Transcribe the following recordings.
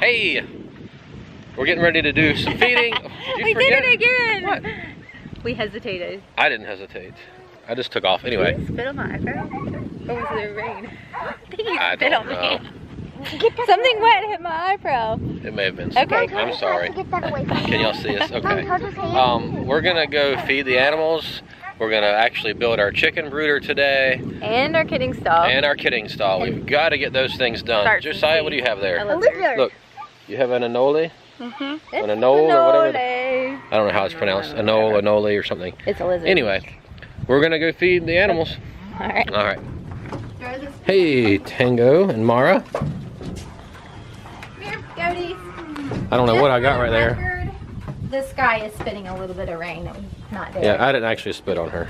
Hey, we're getting ready to do some feeding. We did it again. What? We hesitated. I didn't hesitate. I just took off anyway. Did you spit on my eyebrow? Or was it rain? I think you I spit don't on know. me. Something wet hit my eyebrow. It may have been. Okay. I'm sorry. Can y'all see us? Okay. Okay. We're gonna go feed the animals. We're gonna actually build our chicken brooder today. And our kidding stall. And our kidding stall. We've got to get those things done. Start Josiah, what do you have there? A lizard. Look, you have an anole? Mm-hmm. An anole or whatever. Anole. I don't know how it's pronounced. Anole or something. It's a lizard. Anyway, we're gonna go feed the animals. All right. All right. Hey, Tango and Mara. Here, goaties. I don't know what I got right there. The sky is spitting a little bit of rain. It was not there. Yeah, I didn't actually spit on her.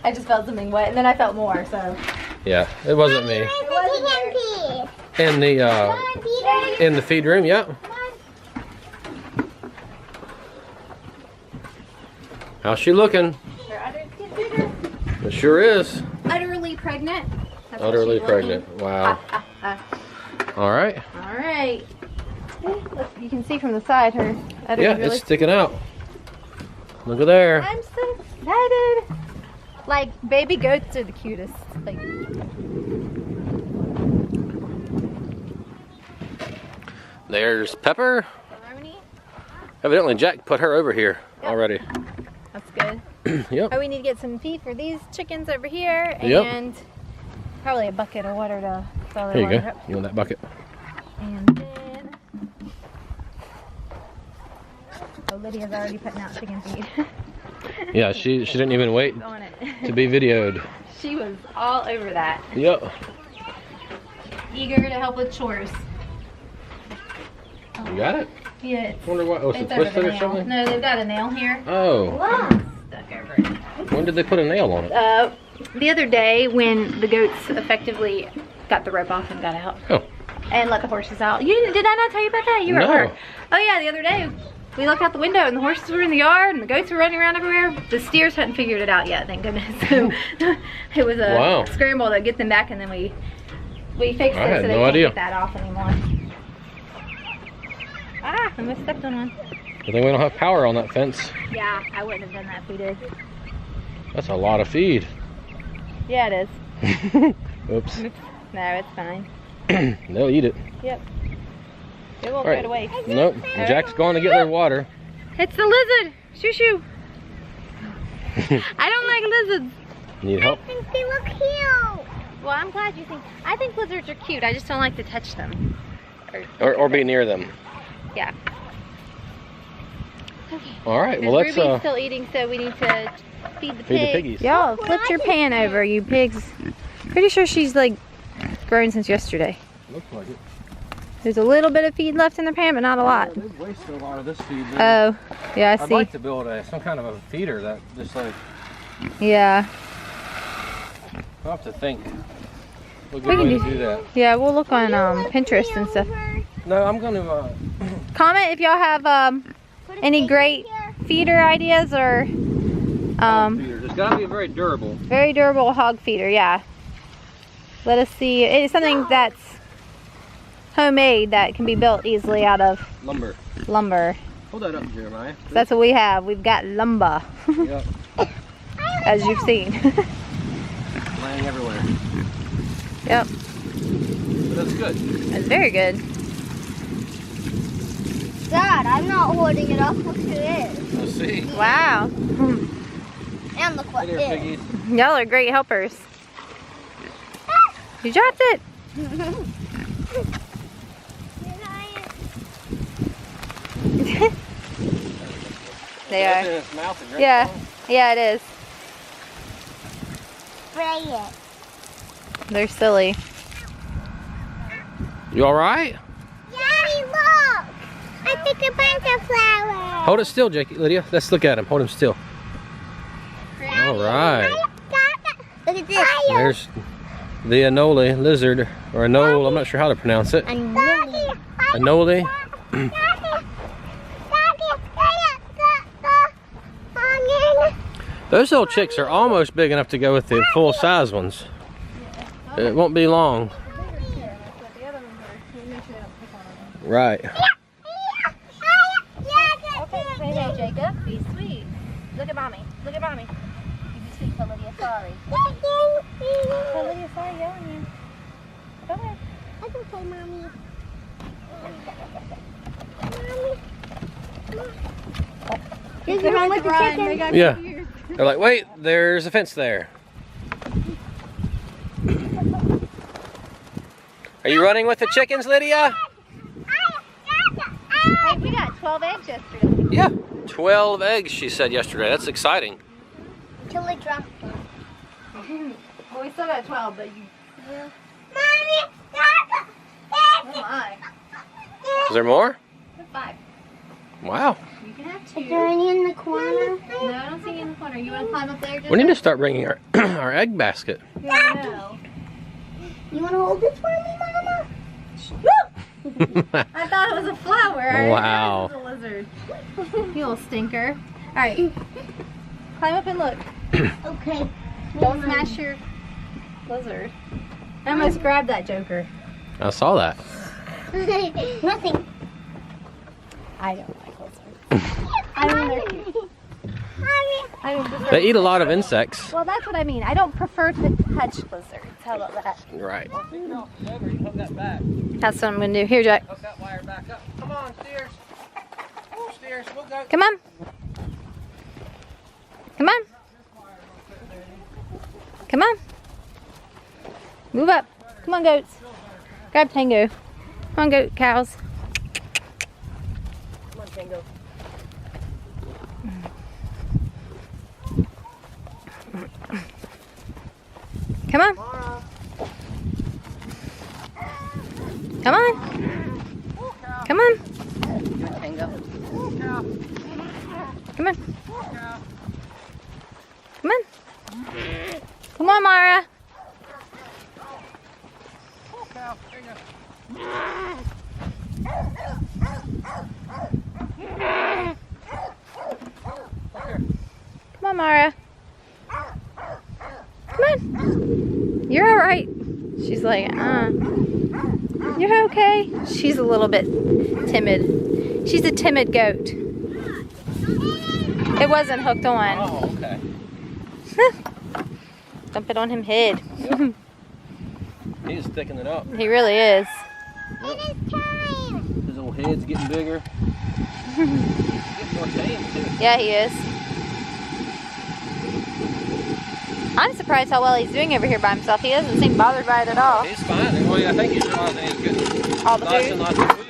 I just felt something wet, and then I felt more. So. Yeah, it wasn't me. It wasn't there. In the feed room, yeah. How's she looking? It sure is. Utterly pregnant. That's what Utterly she's pregnant. looking. Wow. All right. All right. Look, you can see from the side her udder Yeah, is really. it's sticking out. Look at there. I'm so excited. Like baby goats are the cutest. Like. There's Pepper. Macaroni. Evidently Jack put her over here already. That's good. Yep. Oh, we need to get some feed for these chickens over here, Yep. and probably a bucket of water to fill their Here you water go. up. You want that bucket? And then, oh, Lydia's already putting out chicken feed. Yeah, she didn't even wait On it. to be videoed. She was all over that. Yep. Eager to help with chores. You got it? Yeah, it's, Wonder what? Was it it's over twisted the or nail. something? No, they've got a nail here. Oh. Stuck over it. When did they put a nail on it? The other day when the goats effectively got the rope off and got out. Oh. And let the horses out. Did I not tell you about that? You were No. at work. Oh yeah, the other day we looked out the window and the horses were in the yard and the goats were running around everywhere. The steers hadn't figured it out yet, thank goodness. So it was a Wow. scramble to get them back, and then we fixed I it had so they no can't idea. get that off anymore. Ah, I almost stepped on one. I think we don't have power on that fence. Yeah, I wouldn't have done that if we did. That's a lot of feed. Yeah, it is. Oops. No, it's fine. They'll eat it. Yep. It won't All right. go to waste. Nope. Jack's going to get their water. It's the lizard! Shoo shoo! I don't like lizards. Need help? I think they look cute. Well, I'm glad you think. I think lizards are cute. I just don't like to touch them. Or be near them. Yeah. Okay. All right. Well, let's Ruby's still eating, so we need to feed the feed the pigs. piggies. Y'all, flip your pan over, you pigs. Pretty sure she's like grown since yesterday. Looks like it. There's a little bit of feed left in the pan, but not a lot. They've wasted a lot of this feed. Oh, yeah, I I'd see. like to build some kind of a feeder that just like Yeah. I'll have to think. What We good can way do- to do that? Yeah, we'll look on Pinterest and stuff. No, I'm gonna. Comment if y'all have any great feeder ideas or Feeder. It's gotta be very durable. very durable hog feeder. Yeah. Let us see. It's something that's homemade that can be built easily out of Lumber. lumber. Hold that up, Jeremiah. So that's what we have. We've got lumber, Yep. as you've seen. Laying everywhere. Yep. But that's good. That's very good. Dad, I'm not holding it up. Look who it is. Let's see. Wow. And look what Hey it there, is. piggies. Y'all are great helpers. You dropped it. They That's are. in its mouth and Yeah. drinks Yeah, it is. Spray it. They're silly. on. You all right? Daddy, look! I think a bunch of flowers. Hold it still, Jakey. Lydia, let's look at him. Hold him still. All right. Look at this. There's the anole lizard, or anole. I'm not sure how to pronounce it. Anole. Those little chicks are almost big enough to go with the full-size ones. It won't be long. Right. Okay, hey, Jacob. Be sweet. Look at mommy. Look at mommy. You be sweet. Tell Lydia sorry. Tell Lydia sorry yelling you. Go ahead. That's okay, Mommy. Did you run with the chicken? Yeah. They're like, wait, there's a fence there. Are you running with the chickens, Lydia? Hey, we got 12 eggs yesterday. Yeah. 12 eggs, she said yesterday. That's exciting. Until we dropped them. Well, we still got 12, but you... Yeah. Oh my. Is there more? There's 5. Wow. You can have 2. Is there any in the corner? No, I don't see any in the corner. You want to climb up there? We need to start bringing our our egg basket. Yeah, I know. You want to hold this for me, Mama? I thought it was a flower. Wow. It was a lizard. You little stinker. Alright. Climb up and look. Okay. Don't smash your lizard. I almost grabbed that joker. I saw that. Nothing. I don't like lizards. I mean, they're cute. I mean, They eat a lot of insects. well, that's what I mean. I don't prefer to touch lizards. How about that? Right. That's what I'm going to do. Here, Jack. Hook that wire back up. Come on, steers. Steers, we'll go. Come on. Come on. Come on. Move up. Come on, goats. Grab Tango. Come on, goat cows. Come on, Tango. Come on. Come on. Come on. Tango. Come on. Come on. Come on, Mara. Come on, Mara. Come on. You're all right. She's like, you're okay. She's a little bit timid. She's a timid goat. It wasn't hooked on. Oh, okay. Dump it on him head. He's thickening it up. He really is. It is time. His old head's getting bigger. Getting more tame, too. Yeah, he is. I'm surprised how well he's doing over here by himself. He doesn't seem bothered by it at all. He's fine. Well, I think he's realizing he's getting All the lots food. and lots of food.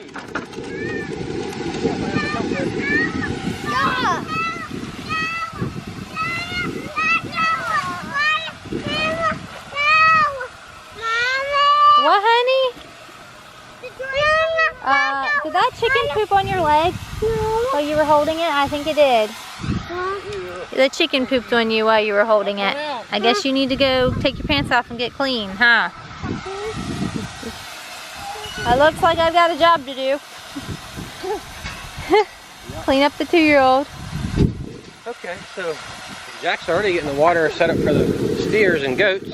What, honey? Did that chicken poop on your leg while you were holding it? I think it did. The chicken pooped on you while you were holding it. I guess you need to go take your pants off and get clean, huh? It looks like I've got a job to do. Clean up the 2-year-old. Okay, so Jack's already getting the water set up for the steers and goats.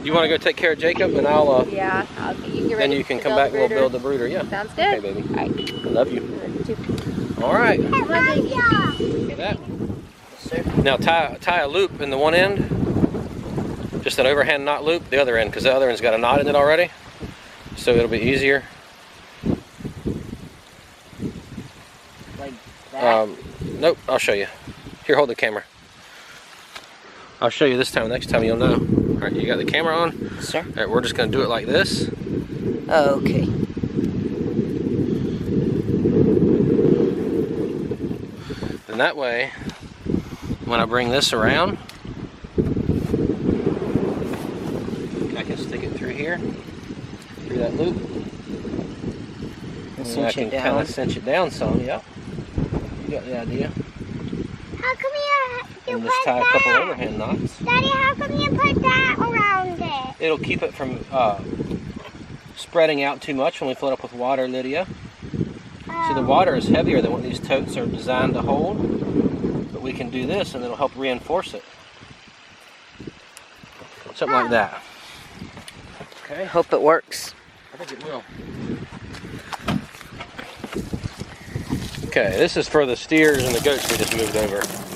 You want to go take care of Jacob, and I'll Yeah, you get ready. then you can come back and we'll build the brooder. Yeah. Sounds good. Okay, baby. All right. I love you. You too. All right. Come on, Jake. Look at that. Now tie a loop in the one end, just an overhand knot loop the other end, because the other end's got a knot in it already, so it'll be easier. Like that. Nope, I'll show you. Here, hold the camera. I'll show you this time. Next time you'll know. All right, you got the camera on? Sure. All right, we're just going to do it like this. Okay. And that way, when I bring this around, I can stick it through here, through that loop. And I can kind of cinch it down some, yep. You got the idea. How come you And put just tie a couple that? overhand knots. Daddy, how come you put that around it? It'll keep it from spreading out too much when we fill it up with water, Lydia. See, the water is heavier than what these totes are designed to hold, but we can do this and it'll help reinforce it. Something like that. Okay. Hope it works. I think it will. Okay, this is for the steers and the goats we just moved over.